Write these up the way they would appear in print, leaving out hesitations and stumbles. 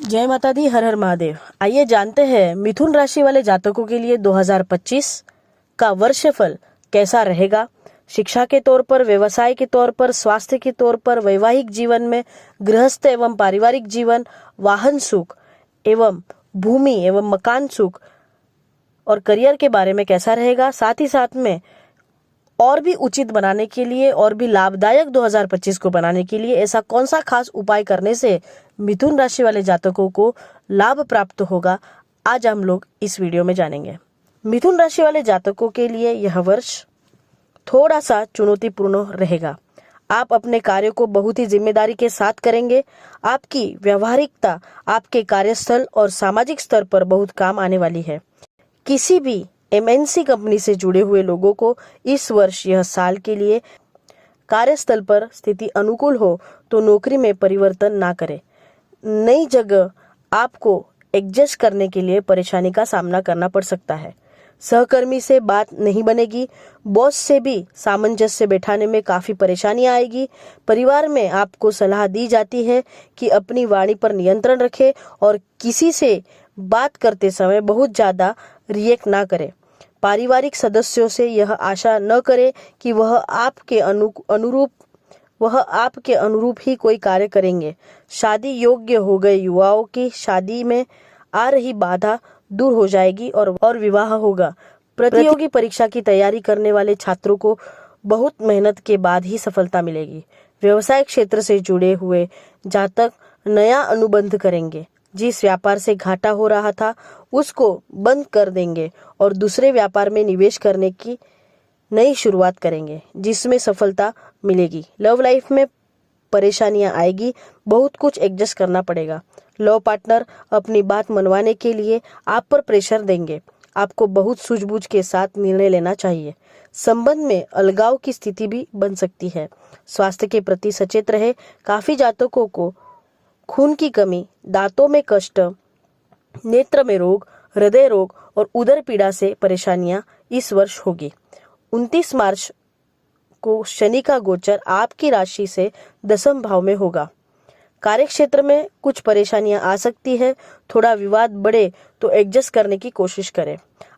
जय माता दी, हर हर महादेव। आइए जानते हैं मिथुन राशि वाले जातकों के लिए 2025 का वर्षफल कैसा रहेगा। शिक्षा के तौर पर, व्यवसाय के तौर पर, स्वास्थ्य के तौर पर, वैवाहिक जीवन में, गृहस्थ एवं पारिवारिक जीवन, वाहन सुख एवं भूमि एवं मकान सुख और करियर के बारे में कैसा रहेगा। साथ ही साथ में और भी उचित बनाने के लिए और भी लाभदायक 2025 को बनाने के लिए ऐसा कौन सा खास उपाय करने से मिथुन राशि वाले जातकों को लाभ प्राप्त होगा, आज हम लोग इस वीडियो में जानेंगे। मिथुन राशि वाले जातकों के लिए यह वर्ष थोड़ा सा चुनौतीपूर्ण रहेगा। आप अपने कार्य को बहुत ही जिम्मेदारी के साथ करेंगे। आपकी व्यवहारिकता आपके कार्यस्थल और सामाजिक स्तर पर बहुत काम आने वाली है। किसी भी MNC कंपनी से जुड़े हुए लोगों को इस वर्ष यह साल के लिए कार्यस्थल पर स्थिति अनुकूल हो तो नौकरी में परिवर्तन ना करें। नई जगह आपको एडजस्ट करने के लिए परेशानी का सामना करना पड़ सकता है। सहकर्मी से बात नहीं बनेगी। बॉस से भी सामंजस्य बैठाने में काफी परेशानी आएगी। परिवार में आपको सलाह दी जाती है कि अपनी वाणी पर नियंत्रण रखें और किसी से बात करते समय बहुत ज्यादा रिएक्ट ना करें। पारिवारिक सदस्यों से यह आशा न करें कि वह आपके अनुरूप ही कोई कार्य करेंगे। शादी योग्य हो गए युवाओं की शादी में आ रही बाधा दूर हो जाएगी और विवाह होगा। प्रतियोगी परीक्षा की तैयारी करने वाले छात्रों को बहुत मेहनत के बाद ही सफलता मिलेगी। व्यवसाय क्षेत्र से जुड़े हुए जातक नया अनुबंध करेंगे। जिस व्यापार से घाटा हो रहा था उसको बंद कर देंगे और दूसरे व्यापार में निवेश करने की नई शुरुआत करेंगे जिसमें सफलता मिलेगी। लव लाइफ में परेशानियां आएगी, बहुत कुछ एडजस्ट करना पड़ेगा। लव पार्टनर अपनी बात मनवाने के लिए आप पर प्रेशर देंगे। आपको बहुत सूझबूझ के साथ निर्णय लेना चाहिए। संबंध में अलगाव की स्थिति भी बन सकती है। स्वास्थ्य के प्रति सचेत रहे। काफी जातकों को खून की कमी, दांतों में कष्ट, नेत्र में रोग, हृदय रोग और उदर पीड़ा से परेशानियां इस वर्ष होगी। 29 मार्च को शनि का गोचर आपकी राशि से दशम भाव में होगा। कार्यक्षेत्र में कुछ परेशानियां आ सकती है। थोड़ा विवाद बढ़े तो एडजस्ट करने की कोशिश करें।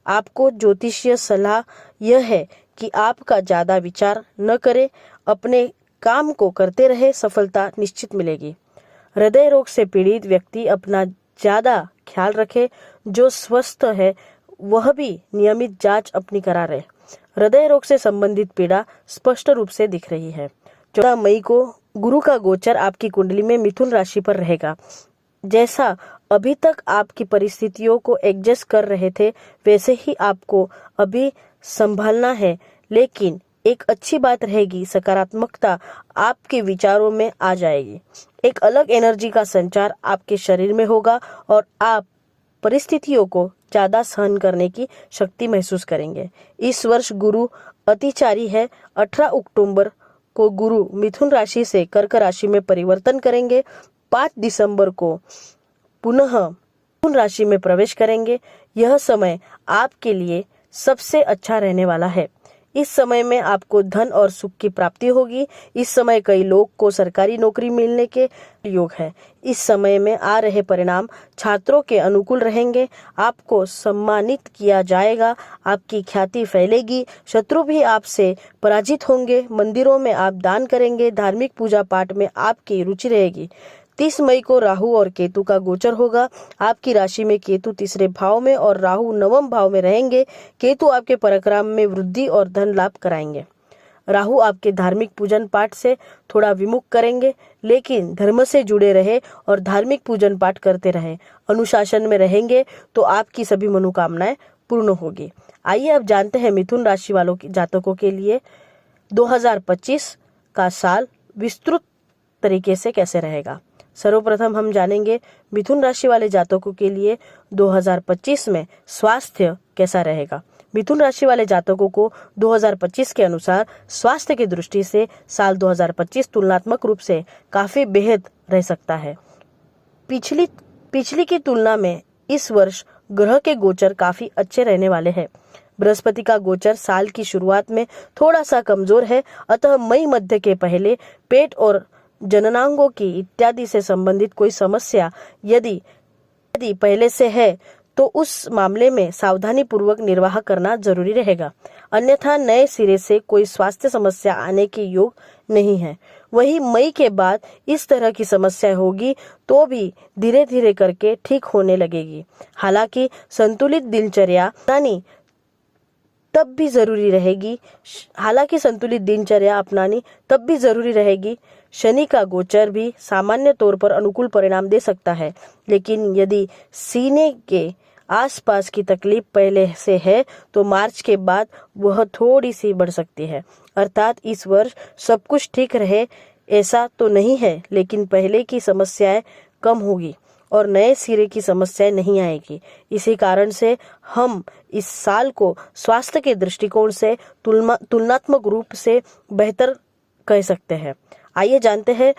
आपको ज्योतिषीय सलाह यह है कि आपका ज्यादा विचार न करें, अपने काम को करते रहे, सफलता निश्चित मिलेगी। हृदय रोग से पीड़ित व्यक्ति अपना ज्यादा ख्याल रखे। जो स्वस्थ है वह भी नियमित जांच अपनी करा रहे। हृदय रोग से संबंधित पीड़ा स्पष्ट रूप से दिख रही है। 14 मई को गुरु का गोचर आपकी कुंडली में मिथुन राशि पर रहेगा। जैसा अभी तक आपकी परिस्थितियों को एडजस्ट कर रहे थे वैसे ही आपको अभी संभालना है, लेकिन एक अच्छी बात रहेगी, सकारात्मकता आपके विचारों में आ जाएगी। एक अलग एनर्जी का संचार आपके शरीर में होगा और आप परिस्थितियों को ज्यादा सहन करने की शक्ति महसूस करेंगे। इस वर्ष गुरु अतिचारी है। 18 अक्टूबर को गुरु मिथुन राशि से कर्क राशि में परिवर्तन करेंगे। 5 दिसंबर को पुनः मिथुन राशि में प्रवेश करेंगे। यह समय आपके लिए सबसे अच्छा रहने वाला है। इस समय में आपको धन और सुख की प्राप्ति होगी। इस समय कई लोग को सरकारी नौकरी मिलने के योग है। इस समय में आ रहे परिणाम छात्रों के अनुकूल रहेंगे। आपको सम्मानित किया जाएगा। आपकी ख्याति फैलेगी। शत्रु भी आपसे पराजित होंगे। मंदिरों में आप दान करेंगे। धार्मिक पूजा पाठ में आपकी रुचि रहेगी। 30 मई को राहु और केतु का गोचर होगा। आपकी राशि में केतु तीसरे भाव में और राहु नवम भाव में रहेंगे। केतु आपके पराक्रम में वृद्धि और धन लाभ कराएंगे। राहु आपके धार्मिक पूजन पाठ से थोड़ा विमुख करेंगे, लेकिन धर्म से जुड़े रहे और धार्मिक पूजन पाठ करते रहे, अनुशासन में रहेंगे तो आपकी सभी मनोकामनाएं पूर्ण होगी। आइए अब जानते हैं मिथुन राशि वालों की जातकों के लिए 2025 का साल विस्तृत तरीके से कैसे रहेगा। सर्वप्रथम हम जानेंगे मिथुन राशि वाले जातकों के लिए 2025 में स्वास्थ्य कैसा रहेगा। मिथुन राशि वाले जातकों को 2025 के अनुसार स्वास्थ्य की दृष्टि से साल 2025 तुलनात्मक रूप से काफी बेहद रह सकता है। पिछली की तुलना में इस वर्ष ग्रह के गोचर काफी अच्छे रहने वाले हैं। बृहस्पति का गोचर साल की शुरुआत में थोड़ा सा कमजोर है, अतः मई मध्य के पहले पेट और जननांगों की इत्यादि से संबंधित कोई समस्या यदि पहले से है तो उस मामले में सावधानी पूर्वक निर्वाह करना जरूरी रहेगा, अन्यथा नए सिरे से कोई स्वास्थ्य समस्या आने के योग नहीं है। वही मई के बाद इस तरह की समस्या होगी तो भी धीरे धीरे करके ठीक होने लगेगी। हालांकि संतुलित दिनचर्या अपनानी तब भी जरूरी रहेगी। शनि का गोचर भी सामान्य तौर पर अनुकूल परिणाम दे सकता है, लेकिन यदि सीने के आसपास की तकलीफ पहले से है तो मार्च के बाद वह थोड़ी सी बढ़ सकती है। अर्थात इस वर्ष सब कुछ ठीक रहे ऐसा तो नहीं है, लेकिन पहले की समस्याएं कम होगी और नए सिरे की समस्याएं नहीं आएगी। इसी कारण से हम इस साल को स्वास्थ्य के दृष्टिकोण से तुलनात्मक रूप से बेहतर कह सकते हैं। आइए जानते हैं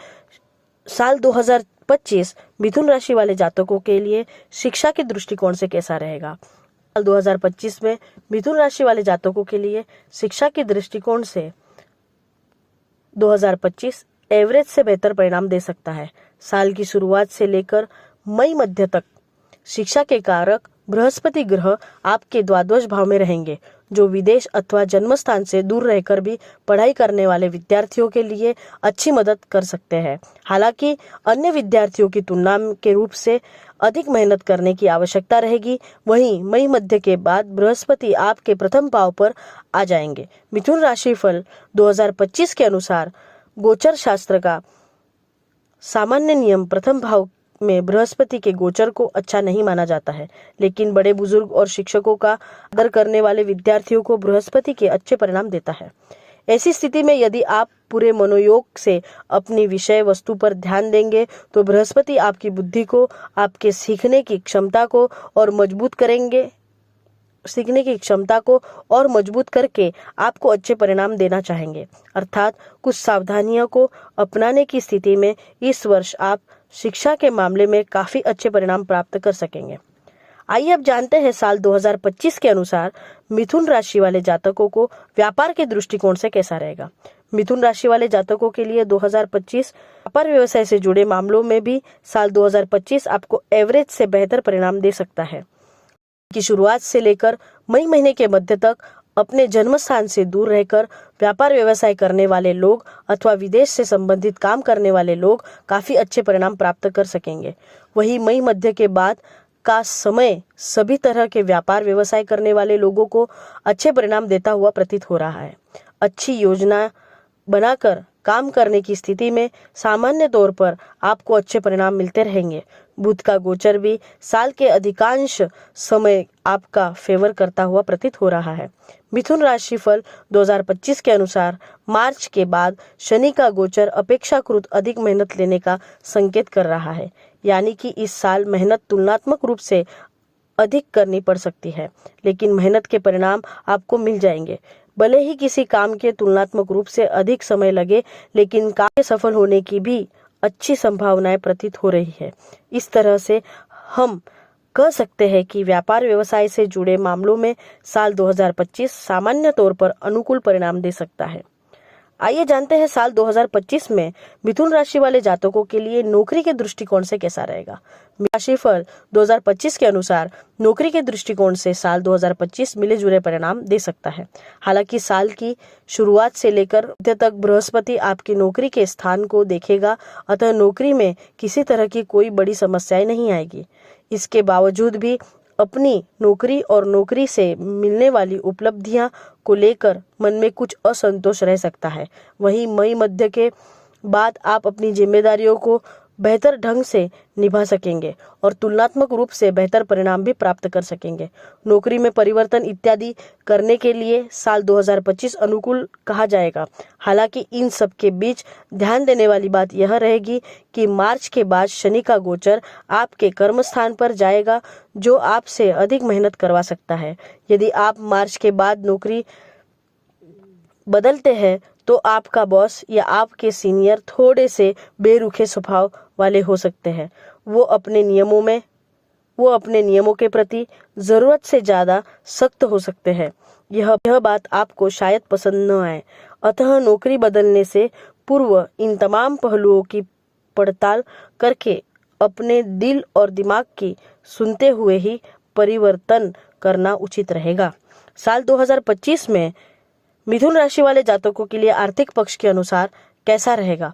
साल 2025 मिथुन राशि वाले जातकों के लिए शिक्षा के दृष्टिकोण से कैसा रहेगा। साल 2025 में मिथुन राशि वाले जातकों के लिए शिक्षा के दृष्टिकोण से 2025 एवरेज से बेहतर परिणाम दे सकता है। साल की शुरुआत से लेकर मई मध्य तक शिक्षा के कारक बृहस्पति ग्रह आपके द्वादश भाव में रहेंगे, जो विदेश अथवा जन्म स्थान से दूर रहकर भी पढ़ाई करने वाले विद्यार्थियों के लिए अच्छी मदद कर सकते हैं। हालांकि अन्य विद्यार्थियों की तुलना के रूप से अधिक मेहनत करने की आवश्यकता रहेगी। वहीं मई मध्य के बाद बृहस्पति आपके प्रथम भाव पर आ जाएंगे। मिथुन राशि फल 2025 के अनुसार गोचर शास्त्र का सामान्य नियम प्रथम भाव में बृहस्पति के गोचर को अच्छा नहीं माना जाता है, लेकिन बड़े बुजुर्ग और शिक्षकों का आदर करने वाले विद्यार्थियों को बृहस्पति के अच्छे परिणाम देता है। ऐसी स्थिति में यदि आप पूरे मनोयोग से अपनी विषय वस्तु पर ध्यान देंगे तो बृहस्पति आपकी बुद्धि को, आपके सीखने की क्षमता को और मजबूत करके आपको अच्छे परिणाम देना चाहेंगे। अर्थात कुछ सावधानियों को अपनाने की स्थिति में इस वर्ष आप शिक्षा के मामले में काफी अच्छे परिणाम प्राप्त कर सकेंगे। आइए अब जानते हैं साल 2025 के अनुसार मिथुन राशि वाले जातकों को व्यापार के दृष्टिकोण से कैसा रहेगा। मिथुन राशि वाले जातकों के लिए 2025 व्यापार व्यवसाय से जुड़े मामलों में भी साल 2025 आपको एवरेज से बेहतर परिणाम दे सकता है। की शुरुआत से लेकर मई महीने के मध्य तक अपने जन्म स्थान से दूर रहकर व्यापार व्यवसाय करने वाले लोग अथवा विदेश से संबंधित काम करने वाले लोग काफी अच्छे परिणाम प्राप्त कर सकेंगे। वही मई मध्य के बाद का समय सभी तरह के व्यापार व्यवसाय करने वाले लोगों को अच्छे परिणाम देता हुआ प्रतीत हो रहा है। अच्छी योजना बनाकर काम करने की स्थिति में सामान्य तौर पर आपको अच्छे परिणाम मिलते रहेंगे। बुध का गोचर भी साल के अधिकांश समय आपका फेवर करता हुआ प्रतीत हो रहा है। मिथुन राशि फल 2025 के अनुसार मार्च के बाद शनि का गोचर अपेक्षाकृत अधिक मेहनत लेने का संकेत कर रहा है, यानी कि इस साल मेहनत तुलनात्मक रूप से अधिक करनी पड़ सकती है, लेकिन मेहनत के परिणाम आपको मिल जाएंगे। भले ही किसी काम के तुलनात्मक रूप से अधिक समय लगे, लेकिन कार्य सफल होने की भी अच्छी संभावनाएं प्रतीत हो रही है। इस तरह से हम कह सकते हैं कि व्यापार व्यवसाय से जुड़े मामलों में साल 2025 सामान्य तौर पर अनुकूल परिणाम दे सकता है। आइए जानते हैं साल 2025 में मिथुन राशि वाले जातकों के लिए नौकरी के दृष्टिकोण से कैसा रहेगा। राशिफल 2025 के अनुसार नौकरी के दृष्टिकोण से साल 2025 मिले जुले परिणाम दे सकता है। हालांकि साल की शुरुआत से लेकर अंत तक बृहस्पति आपकी नौकरी के स्थान को देखेगा, अतः नौकरी में किसी तरह की कोई बड़ी समस्याएं नहीं आएगी। इसके बावजूद भी अपनी नौकरी और नौकरी से मिलने वाली उपलब्धियां को लेकर मन में कुछ असंतोष रह सकता है। वहीं मई मध्य के बाद आप अपनी जिम्मेदारियों को बेहतर ढंग से निभा सकेंगे और तुलनात्मक रूप से बेहतर परिणाम भी प्राप्त कर सकेंगे। नौकरी में परिवर्तन इत्यादि करने के लिए साल 2025 अनुकूल कहा जाएगा। हालांकि इन सब के बीच ध्यान देने वाली बात यह रहेगी कि मार्च के बाद शनि का गोचर आपके कर्म स्थान पर जाएगा, जो आपसे अधिक मेहनत करवा सकता है। यदि आप मार्च के बाद नौकरी बदलते हैं तो आपका बॉस या आपके सीनियर थोड़े से बेरुखे स्वभाव वाले हो सकते हैं। वो अपने नियमों के प्रति जरूरत से ज्यादा सख्त हो सकते हैं। यह बात आपको शायद पसंद न आए, अतः नौकरी बदलने से पूर्व इन तमाम पहलुओं की पड़ताल करके अपने दिल और दिमाग की सुनते हुए ही परिवर्तन करना उचित रहेगा। साल 2025 में मिथुन राशि वाले जातकों के लिए आर्थिक पक्ष के अनुसार कैसा रहेगा,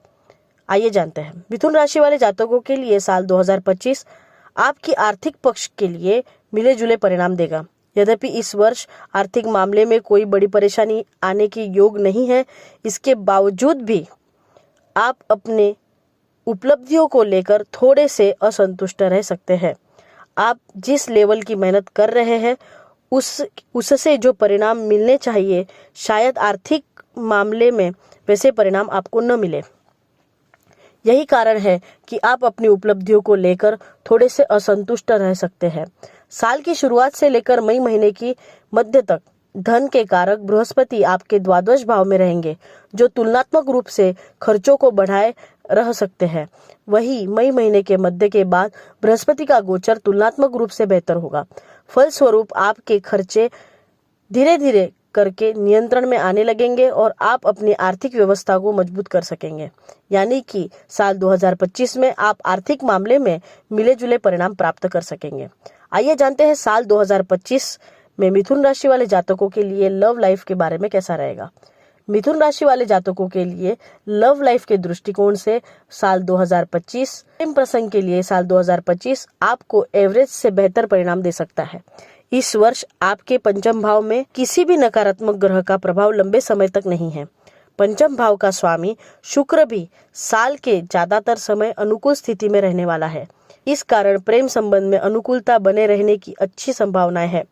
आइए जानते हैं। मिथुन राशि वाले जातकों के लिए साल 2025 आपकी आर्थिक पक्ष के लिए मिले जुले परिणाम देगा। यद्यपि इस वर्ष आर्थिक मामले में कोई बड़ी परेशानी आने की योग नहीं है, इसके बावजूद भी आप अपने उपलब्धियों को लेकर थोड़े से असंतुष्ट रह सकते हैं। आप जिस लेवल की मेहनत कर रहे हैं उससे जो परिणाम मिलने चाहिए, शायद आर्थिक मामले में वैसे परिणाम आपको न मिले। यही कारण है कि आप अपनी उपलब्धियों को लेकर थोड़े से असंतुष्ट रह सकते हैं। साल की शुरुआत से लेकर मई महीने की मध्य तक धन के कारक बृहस्पति आपके द्वादश भाव में रहेंगे, जो तुलनात्मक रूप से खर्चों को बढ़ाए रह सकते हैं। वही मई महीने के मध्य के बाद बृहस्पति का गोचर तुलनात्मक रूप से बेहतर होगा। फलस्वरूप आपके खर्चे धीरे धीरे करके नियंत्रण में आने लगेंगे और आप अपनी आर्थिक व्यवस्था को मजबूत कर सकेंगे। यानी कि साल 2025 में आप आर्थिक मामले में मिले जुले परिणाम प्राप्त कर सकेंगे। आइए जानते हैं साल 2025 में मिथुन राशि वाले जातकों के लिए लव लाइफ के बारे में कैसा रहेगा। मिथुन राशि वाले जातकों के लिए लव लाइफ के दृष्टिकोण से साल 2025 प्रेम प्रसंग के लिए साल 2025 आपको एवरेज से बेहतर परिणाम दे सकता है। इस वर्ष आपके पंचम भाव में किसी भी नकारात्मक ग्रह का प्रभाव लंबे समय तक नहीं है। पंचम भाव का स्वामी शुक्र भी साल के ज्यादातर समय अनुकूल स्थिति में रहने वाला है। इस कारण प्रेम संबंध में अनुकूलता बने रहने की अच्छी संभावनाएं है।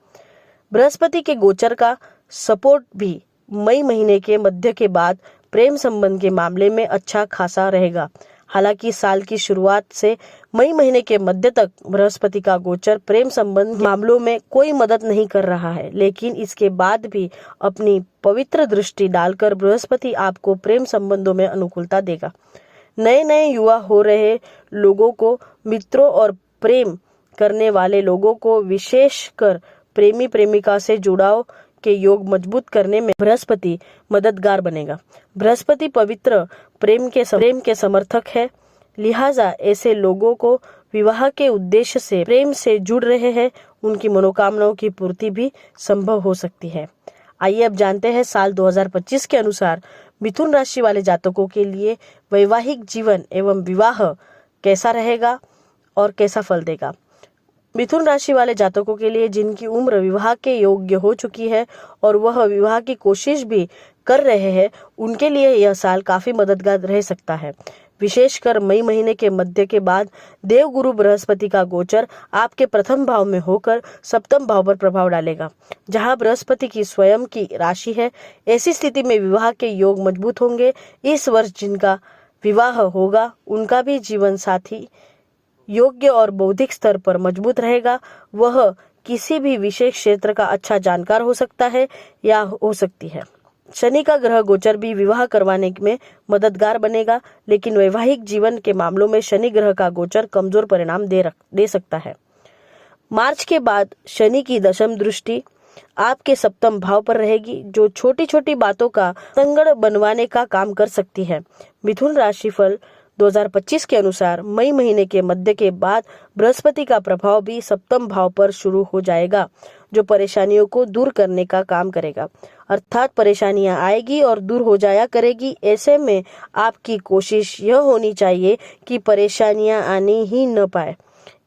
बृहस्पति के गोचर का सपोर्ट भी मई महीने के मध्य के बाद प्रेम संबंध के मामले में अच्छा खासा रहेगा। हालांकि साल की शुरुआत से मई महीने के मध्य तक बृहस्पति का गोचर प्रेम संबंध मामलों में कोई मदद नहीं कर रहा है, लेकिन इसके बाद भी अपनी पवित्र दृष्टि डालकर बृहस्पति आपको प्रेम संबंधों में अनुकूलता देगा। नए नए युवा हो रहे लोगों को, मित्रों और प्रेम करने वाले लोगों को, विशेषकर प्रेमी प्रेमिका से जुड़ाव के योग मजबूत करने में बृहस्पति मददगार बनेगा। बृहस्पति पवित्र प्रेम के समर्थक है, लिहाजा ऐसे लोगों को विवाह के उद्देश्य से प्रेम से जुड़ रहे हैं, उनकी मनोकामनाओं की पूर्ति भी संभव हो सकती है। आइए अब जानते हैं साल 2025 के अनुसार मिथुन राशि वाले जातकों के लिए वैवाहिक जीवन एवं विवाह कैसा रहेगा और कैसा फल देगा। मिथुन राशि वाले जातकों के लिए जिनकी उम्र विवाह के योग्य हो चुकी है और वह विवाह की कोशिश भी कर रहे हैं, उनके लिए यह साल काफी मददगार रह सकता है। विशेषकर मई महीने के मध्य के बाद देवगुरु बृहस्पति का गोचर आपके प्रथम भाव में होकर सप्तम भाव पर प्रभाव डालेगा, जहां बृहस्पति की स्वयं की राशि है। ऐसी स्थिति में विवाह के योग मजबूत होंगे। इस वर्ष जिनका विवाह होगा उनका भी जीवन साथी योग्य और बौद्धिक स्तर पर मजबूत रहेगा। वह किसी भी विशेष क्षेत्र का अच्छा जानकार हो सकता है या हो सकती है। शनि का ग्रह गोचर भी विवाह करवाने में मददगार बनेगा, लेकिन वैवाहिक जीवन के मामलों में शनि ग्रह का गोचर कमजोर परिणाम दे सकता है। मार्च के बाद शनि की दशम दृष्टि आपके सप्तम भाव पर रहेगी, जो छोटी छोटी बातों का संगड़ बनवाने का काम कर सकती है। मिथुन राशिफल 2025 के अनुसार मई महीने के मध्य के बाद बृहस्पति का प्रभाव भी सप्तम भाव पर शुरू हो जाएगा, जो परेशानियों को दूर करने का काम करेगा। अर्थात परेशानियां आएगी और दूर हो जाया करेगी। ऐसे में आपकी कोशिश यह होनी चाहिए कि परेशानियां आने ही न पाए।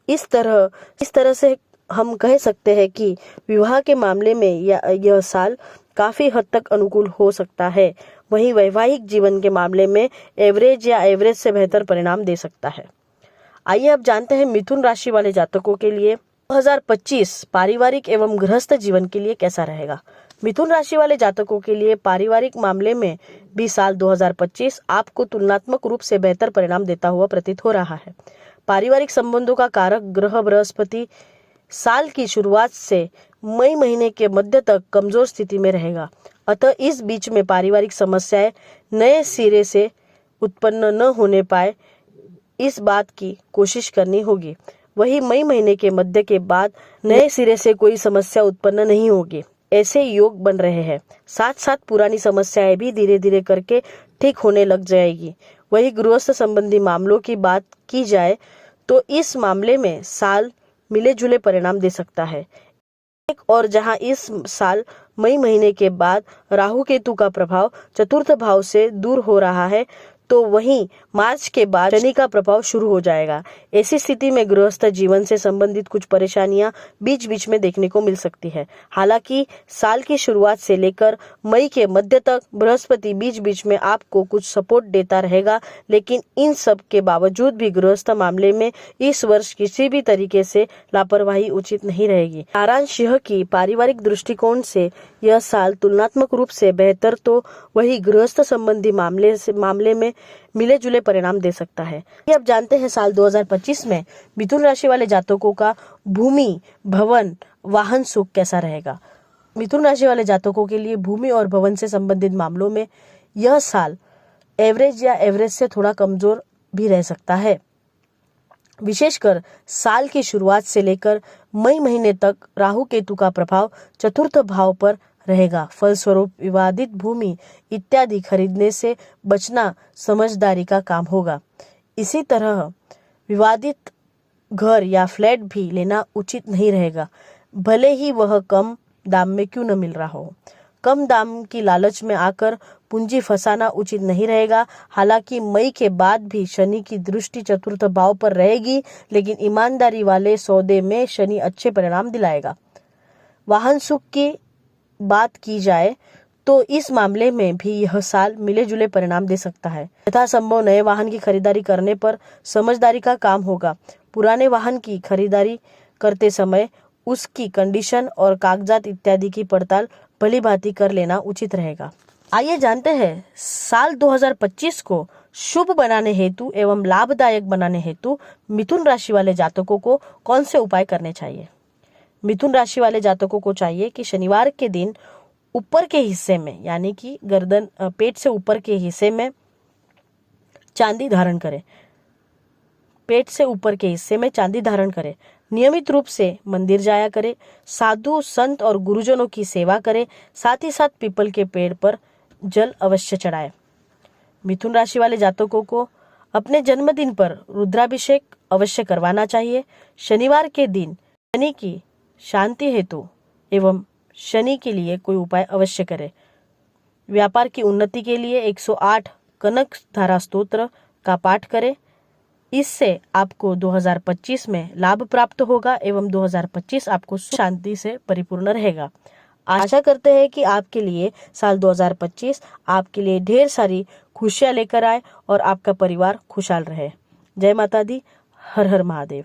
इस तरह से हम कह सकते हैं कि विवाह के मामले में यह साल काफी हद तक अनुकूल हो सकता है। वहीं वैवाहिक जीवन के मामले में एवरेज से बेहतर परिणाम दे सकता है। आइए अब जानते हैं मिथुन राशि वाले जातकों के लिए 2025 पारिवारिक एवं गृहस्थ जीवन के लिए कैसा रहेगा। मिथुन राशि वाले जातकों के लिए पारिवारिक मामले में भी साल 2025 आपको तुलनात्मक रूप से बेहतर परिणाम देता हुआ प्रतीत हो रहा है। पारिवारिक संबंधों का कारक ग्रह बृहस्पति साल की शुरुआत से मई महीने के मध्य तक कमजोर स्थिति में रहेगा, अतः इस बीच में पारिवारिक समस्याएं नए सिरे से उत्पन्न न होने पाए, इस बात की कोशिश करनी होगी। वही मई महीने के मध्य के बाद नए सिरे से कोई समस्या उत्पन्न नहीं होगी, ऐसे योग बन रहे हैं। साथ साथ पुरानी समस्याएं भी धीरे धीरे करके ठीक होने लग जाएगी। वही गृहस्थ संबंधी मामलों की बात की जाए तो इस मामले में साल मिले जुले परिणाम दे सकता है। और जहां इस साल मई महीने के बाद राहु केतु का प्रभाव चतुर्थ भाव से दूर हो रहा है, तो वहीं मार्च के बाद शनि का प्रभाव शुरू हो जाएगा। ऐसी स्थिति में गृहस्थ जीवन से संबंधित कुछ परेशानियां बीच बीच में देखने को मिल सकती है। हालांकि साल की शुरुआत से लेकर मई के मध्य तक बृहस्पति बीच बीच में आपको कुछ सपोर्ट देता रहेगा, लेकिन इन सब के बावजूद भी गृहस्थ मामले में इस वर्ष किसी भी तरीके से लापरवाही उचित नहीं रहेगी। सारांश यह कि पारिवारिक दृष्टिकोण से यह साल तुलनात्मक रूप से बेहतर तो वही गृहस्थ संबंधी मामले में मिले जुले परिणाम दे सकता है। अब जानते हैं साल 2025 में मिथुन राशि वाले जातकों का भूमि, भवन, वाहन सुख कैसा रहेगा। मिथुन राशि वाले जातकों के लिए भूमि और भवन से संबंधित मामलों में यह साल एवरेज या एवरेज से थोड़ा कमजोर भी रह सकता है। विशेषकर साल की शुरुआत से लेकर मई महीने तक राहु केतु का प्रभाव चतुर्थ भाव पर रहेगा। फलस्वरूप विवादित भूमि इत्यादि खरीदने से बचना समझदारी का काम होगा। इसी तरह विवादित घर या फ्लैट भी लेना उचित नहीं रहेगा, भले ही वह कम दाम में क्यों न मिल रहा हो। कम दाम की लालच में आकर पूंजी फंसाना उचित नहीं रहेगा। हालांकि मई के बाद भी शनि की दृष्टि चतुर्थ भाव पर रहेगी, लेकिन ईमानदारी वाले सौदे में शनि अच्छे परिणाम दिलाएगा। वाहन सुख की बात की जाए तो इस मामले में भी यह साल मिले जुले परिणाम दे सकता है। यथासंभव नए वाहन की खरीदारी करने पर समझदारी का काम होगा। पुराने वाहन की खरीदारी करते समय उसकी कंडीशन और कागजात इत्यादि की पड़ताल भली भांति कर लेना उचित रहेगा। आइए जानते हैं साल 2025 को शुभ बनाने हेतु एवं लाभदायक बनाने हेतु मिथुन राशि वाले जातकों को कौन से उपाय करने चाहिए। मिथुन राशि वाले जातकों को चाहिए कि शनिवार के दिन ऊपर के हिस्से में, यानी कि गर्दन पेट से ऊपर के हिस्से में चांदी धारण करें। पेट से ऊपर के हिस्से में चांदी धारण करें। नियमित रूप से मंदिर जाया करें। साधु संत और गुरुजनों की सेवा करें। साथ ही साथ पीपल के पेड़ पर जल अवश्य चढ़ाएं। मिथुन राशि वाले जातकों को अपने जन्मदिन पर रुद्राभिषेक अवश्य करवाना चाहिए। शनिवार के दिन शनि की शांति हेतु एवं शनि के लिए कोई उपाय अवश्य करें। व्यापार की उन्नति के लिए 108 कनक धारा स्तोत्र का पाठ करें। इससे आपको 2025 में लाभ प्राप्त होगा एवं 2025 आपको शांति से परिपूर्ण रहेगा। आशा करते हैं कि आपके लिए साल 2025 आपके लिए ढेर सारी खुशियां लेकर आए और आपका परिवार खुशहाल रहे। जय माता दी। हर हर महादेव।